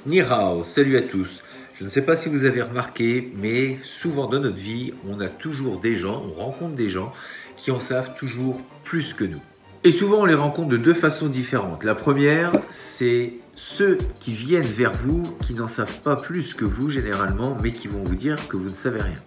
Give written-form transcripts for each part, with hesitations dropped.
Ni hao, salut à tous. Je ne sais pas si vous avez remarqué, mais souvent dans notre vie, on a toujours des gens, on rencontre des gens qui en savent toujours plus que nous. Et souvent, on les rencontre de deux façons différentes. La première, c'est ceux qui viennent vers vous, qui n'en savent pas plus que vous généralement, mais qui vont vous dire que vous ne savez rien.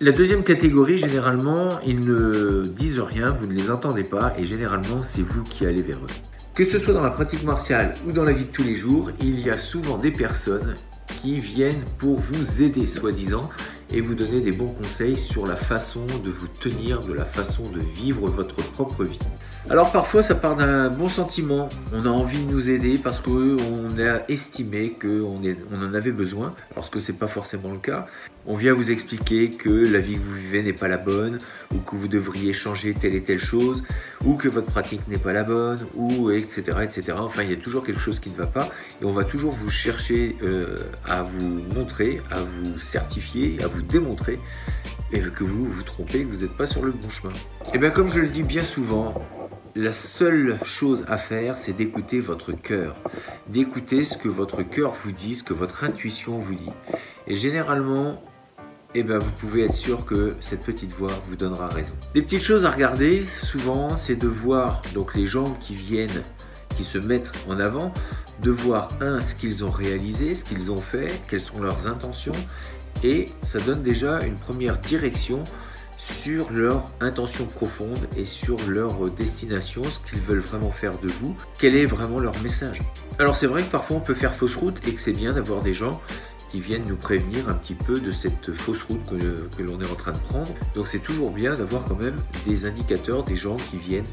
La deuxième catégorie, généralement, ils ne disent rien, vous ne les entendez pas, et généralement, c'est vous qui allez vers eux. Que ce soit dans la pratique martiale ou dans la vie de tous les jours, il y a souvent des personnes qui viennent pour vous aider, soi-disant, et vous donner des bons conseils sur la façon de vous tenir, de la façon de vivre votre propre vie. Alors parfois ça part d'un bon sentiment, on a envie de nous aider parce qu'on a estimé qu'on en avait besoin, alors que ce n'est pas forcément le cas. On vient vous expliquer que la vie que vous vivez n'est pas la bonne, ou que vous devriez changer telle et telle chose, ou que votre pratique n'est pas la bonne, ou etc. etc. Enfin il y a toujours quelque chose qui ne va pas, et on va toujours vous chercher à vous montrer, à vous certifier, à vous démontrer et que vous vous trompez, que vous n'êtes pas sur le bon chemin. Et bien comme je le dis bien souvent, la seule chose à faire, c'est d'écouter votre cœur, d'écouter ce que votre cœur vous dit, ce que votre intuition vous dit. Et généralement, vous pouvez être sûr que cette petite voix vous donnera raison. Des petites choses à regarder, souvent, c'est de voir donc les gens qui viennent, qui se mettent en avant, de voir ce qu'ils ont réalisé, ce qu'ils ont fait, quelles sont leurs intentions, et ça donne déjà une première direction sur leur intention profonde et sur leur destination, ce qu'ils veulent vraiment faire de vous, quel est vraiment leur message. Alors c'est vrai que parfois on peut faire fausse route et que c'est bien d'avoir des gens qui viennent nous prévenir un petit peu de cette fausse route que l'on est en train de prendre. Donc c'est toujours bien d'avoir quand même des indicateurs, des gens qui viennent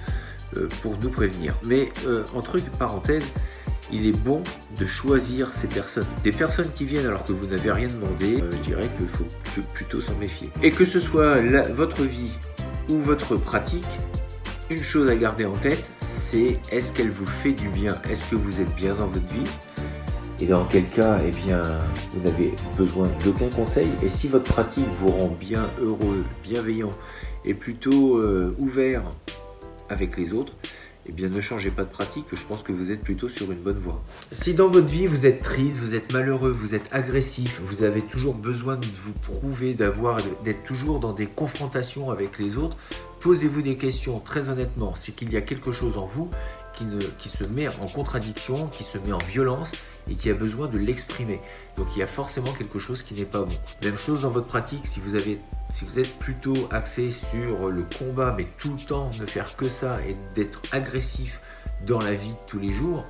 pour nous prévenir. Mais entre parenthèses, il est bon de choisir ces personnes. Des personnes qui viennent alors que vous n'avez rien demandé, je dirais qu'il faut plutôt s'en méfier. Et que ce soit votre vie ou votre pratique, une chose à garder en tête, c'est est-ce qu'elle vous fait du bien? Est-ce que vous êtes bien dans votre vie? Et dans quel cas, vous n'avez besoin d'aucun conseil. Et si votre pratique vous rend bien heureux, bienveillant et plutôt ouvert avec les autres, ne changez pas de pratique, je pense que vous êtes plutôt sur une bonne voie. Si dans votre vie vous êtes triste, vous êtes malheureux, vous êtes agressif, vous avez toujours besoin de vous prouver, d'être toujours dans des confrontations avec les autres, posez-vous des questions très honnêtement. C'est qu'il y a quelque chose en vous qui se met en contradiction, qui se met en violence et qui a besoin de l'exprimer. Donc il y a forcément quelque chose qui n'est pas bon. Même chose dans votre pratique, si vous êtes plutôt axé sur le combat, mais tout le temps ne faire que ça et d'être agressif dans la vie de tous les jours,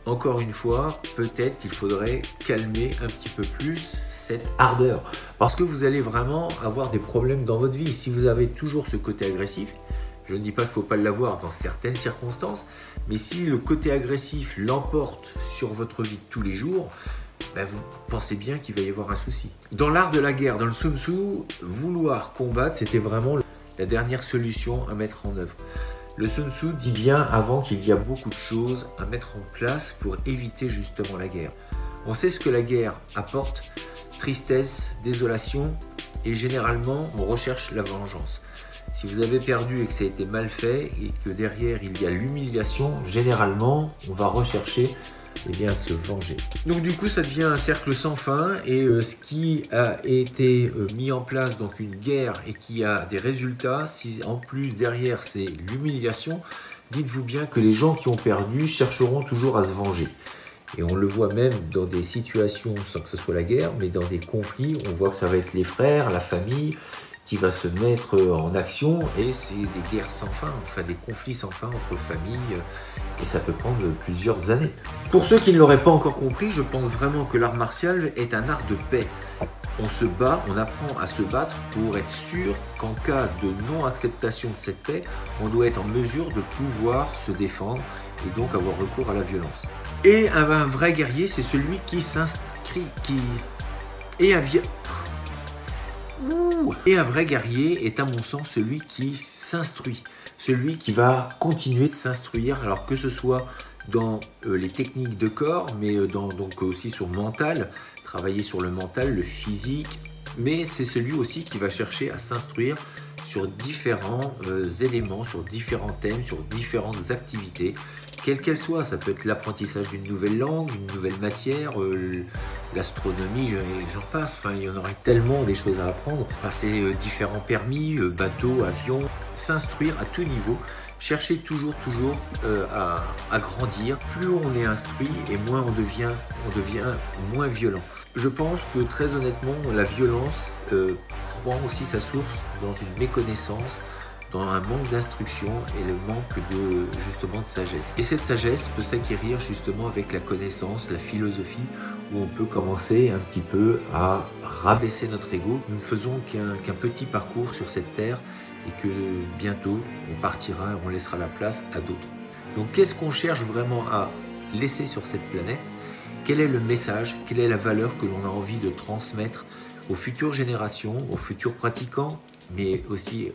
encore une fois, peut-être qu'il faudrait calmer un petit peu plus cette ardeur. Parce que vous allez vraiment avoir des problèmes dans votre vie. Si vous avez toujours ce côté agressif, je ne dis pas qu'il ne faut pas l'avoir dans certaines circonstances, mais si le côté agressif l'emporte sur votre vie de tous les jours, vous pensez bien qu'il va y avoir un souci. Dans l'art de la guerre, dans le Sun Tzu, vouloir combattre, c'était vraiment la dernière solution à mettre en œuvre. Le Sun Tzu dit bien avant qu'il y a beaucoup de choses à mettre en place pour éviter justement la guerre. On sait ce que la guerre apporte, tristesse, désolation, et généralement on recherche la vengeance. Si vous avez perdu et que ça a été mal fait et que derrière il y a l'humiliation, généralement on va rechercher se venger. Donc du coup ça devient un cercle sans fin et ce qui a été mis en place, donc une guerre et qui a des résultats, si en plus derrière c'est l'humiliation, dites-vous bien que les gens qui ont perdu chercheront toujours à se venger. Et on le voit même dans des situations, sans que ce soit la guerre, mais dans des conflits, on voit que ça va être les frères, la famille, qui va se mettre en action et c'est des guerres sans fin, enfin des conflits sans fin entre familles et ça peut prendre plusieurs années. Pour ceux qui ne l'auraient pas encore compris, je pense vraiment que l'art martial est un art de paix. On se bat, on apprend à se battre pour être sûr qu'en cas de non-acceptation de cette paix, on doit être en mesure de pouvoir se défendre et donc avoir recours à la violence. Et un vrai guerrier, c'est celui qui s'inscrit, Et un vrai guerrier est à mon sens celui qui s'instruit, celui qui va continuer de s'instruire, alors que ce soit dans les techniques de corps, mais donc aussi sur le mental, travailler sur le mental, le physique, mais c'est celui aussi qui va chercher à s'instruire sur différents éléments, sur différents thèmes, sur différentes activités, quelles qu'elles soient. Ça peut être l'apprentissage d'une nouvelle langue, d'une nouvelle matière, l'astronomie, j'en passe. Enfin, il y en aurait tellement des choses à apprendre. Passer différents permis, bateaux, avions, s'instruire à tout niveau. Chercher toujours à grandir. Plus on est instruit et moins on devient moins violent. Je pense que très honnêtement, la violence prend aussi sa source dans une méconnaissance, dans un manque d'instruction et le manque justement de sagesse. Et cette sagesse peut s'acquérir justement avec la connaissance, la philosophie, où on peut commencer un petit peu à rabaisser notre ego. Nous ne faisons qu'un petit parcours sur cette terre et que bientôt on partira, on laissera la place à d'autres. Donc qu'est-ce qu'on cherche vraiment à laisser sur cette planète? Quel est le message? Quelle est la valeur que l'on a envie de transmettre aux futures générations, aux futurs pratiquants, mais aussi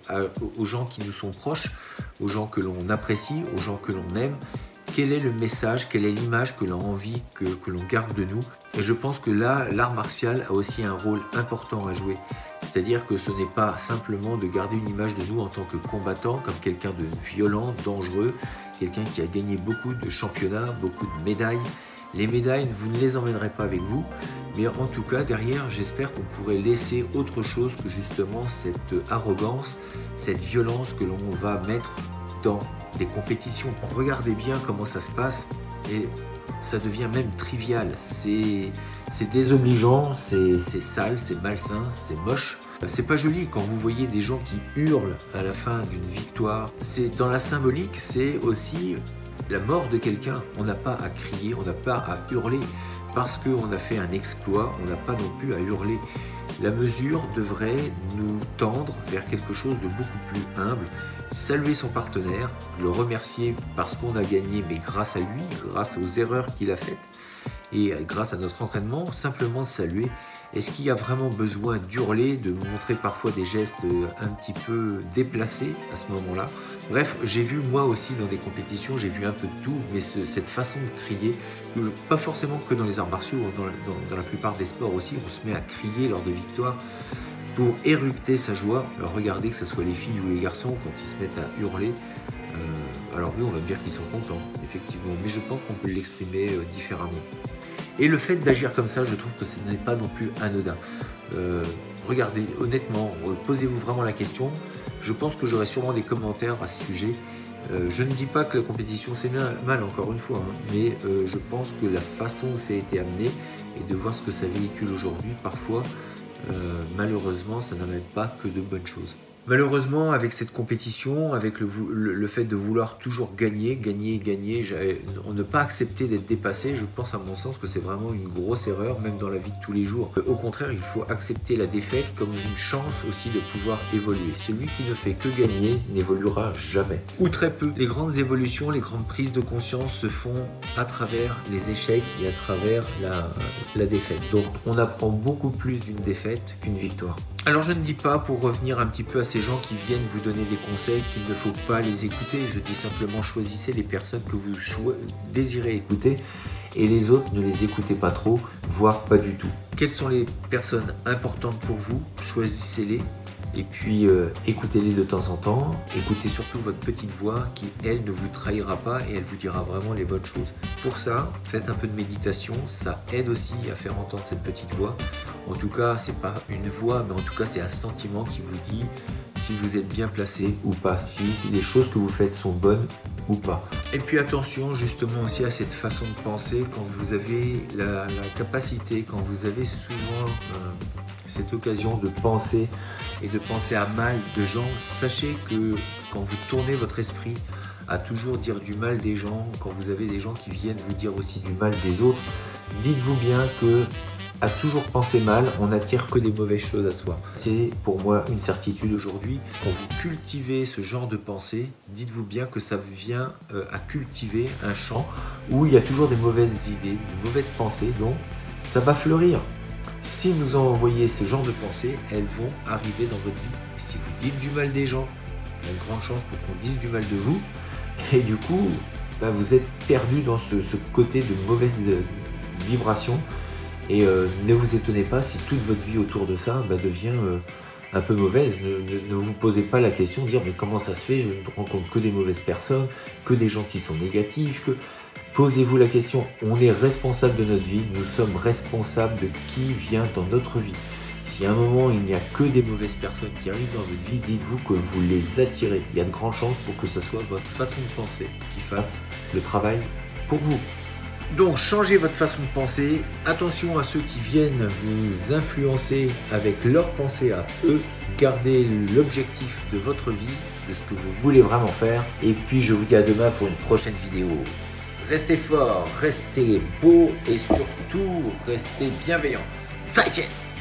aux gens qui nous sont proches, aux gens que l'on apprécie, aux gens que l'on aime? Quel est le message, quelle est l'image que l'on a envie que l'on garde de nous? Et je pense que là, l'art martial a aussi un rôle important à jouer. C'est-à-dire que ce n'est pas simplement de garder une image de nous en tant que combattant, comme quelqu'un de violent, dangereux, quelqu'un qui a gagné beaucoup de championnats, beaucoup de médailles. Les médailles, vous ne les emmènerez pas avec vous, mais en tout cas, derrière, j'espère qu'on pourrait laisser autre chose que justement cette arrogance, cette violence que l'on va mettre dans des compétitions. Regardez bien comment ça se passe et ça devient même trivial. C'est désobligeant, c'est sale, c'est malsain, c'est moche. C'est pas joli quand vous voyez des gens qui hurlent à la fin d'une victoire. C'est dans la symbolique, c'est aussi la mort de quelqu'un. On n'a pas à crier, on n'a pas à hurler. Parce qu'on a fait un exploit, on n'a pas non plus à hurler. La mesure devrait nous tendre vers quelque chose de beaucoup plus humble. Saluer son partenaire, le remercier parce qu'on a gagné, mais grâce à lui, grâce aux erreurs qu'il a faites et grâce à notre entraînement, simplement saluer. Est-ce qu'il y a vraiment besoin d'hurler, de montrer parfois des gestes un petit peu déplacés à ce moment-là? Bref, j'ai vu moi aussi dans des compétitions, j'ai vu un peu de tout, mais cette façon de crier, pas forcément que dans les arts martiaux, dans la plupart des sports aussi, on se met à crier lors de victoires pour éructer sa joie. Alors regardez que ce soit les filles ou les garçons, quand ils se mettent à hurler, alors oui, on va me dire qu'ils sont contents, effectivement, mais je pense qu'on peut l'exprimer différemment. Et le fait d'agir comme ça, je trouve que ce n'est pas non plus anodin. Regardez, honnêtement, posez-vous vraiment la question. Je pense que j'aurai sûrement des commentaires à ce sujet. Je ne dis pas que la compétition c'est mal, encore une fois, hein, mais je pense que la façon où ça a été amené et de voir ce que ça véhicule aujourd'hui, parfois, malheureusement, ça n'amène pas que de bonnes choses. Malheureusement, avec cette compétition, avec le fait de vouloir toujours gagner, ne pas accepter d'être dépassé, je pense à mon sens que c'est vraiment une grosse erreur, même dans la vie de tous les jours. Au contraire, il faut accepter la défaite comme une chance aussi de pouvoir évoluer. Celui qui ne fait que gagner n'évoluera jamais, ou très peu. Les grandes évolutions, les grandes prises de conscience se font à travers les échecs et à travers la défaite. Donc on apprend beaucoup plus d'une défaite qu'une victoire. Alors je ne dis pas, pour revenir un petit peu à ces gens qui viennent vous donner des conseils, qu'il ne faut pas les écouter. Je dis simplement choisissez les personnes que vous désirez écouter et les autres ne les écoutez pas trop, voire pas du tout. Quelles sont les personnes importantes pour vous? Choisissez-les et puis écoutez-les de temps en temps. Écoutez surtout votre petite voix qui, elle, ne vous trahira pas et elle vous dira vraiment les bonnes choses. Pour ça, faites un peu de méditation, ça aide aussi à faire entendre cette petite voix. En tout cas, c'est pas une voix, mais en tout cas, c'est un sentiment qui vous dit si vous êtes bien placé ou pas, si les choses que vous faites sont bonnes ou pas. Et puis attention justement aussi à cette façon de penser quand vous avez la capacité, quand vous avez souvent cette occasion de penser et de penser à mal de gens. Sachez que quand vous tournez votre esprit à toujours dire du mal des gens, quand vous avez des gens qui viennent vous dire aussi du mal des autres, dites-vous bien que à toujours penser mal, on n'attire que des mauvaises choses à soi. C'est pour moi une certitude aujourd'hui. Quand vous cultivez ce genre de pensée, dites-vous bien que ça vient à cultiver un champ où il y a toujours des mauvaises idées, de mauvaises pensées, donc ça va fleurir. Si vous envoyez ce genre de pensées, elles vont arriver dans votre vie. Si vous dites du mal des gens, il y a une grande chance pour qu'on dise du mal de vous. Et du coup, vous êtes perdu dans ce côté de mauvaise vibration. Et ne vous étonnez pas si toute votre vie autour de ça devient un peu mauvaises, ne vous posez pas la question de dire mais comment ça se fait, je ne rencontre que des mauvaises personnes, que des gens qui sont négatifs, Posez-vous la question, on est responsable de notre vie, nous sommes responsables de qui vient dans notre vie. Si à un moment il n'y a que des mauvaises personnes qui arrivent dans votre vie, dites-vous que vous les attirez. Il y a de grandes chances pour que ce soit votre façon de penser qui fasse le travail pour vous. Donc changez votre façon de penser, attention à ceux qui viennent vous influencer avec leurs pensées à eux, gardez l'objectif de votre vie, de ce que vous voulez vraiment faire, et puis je vous dis à demain pour une prochaine vidéo. Restez fort, restez beau et surtout restez bienveillant. 再见。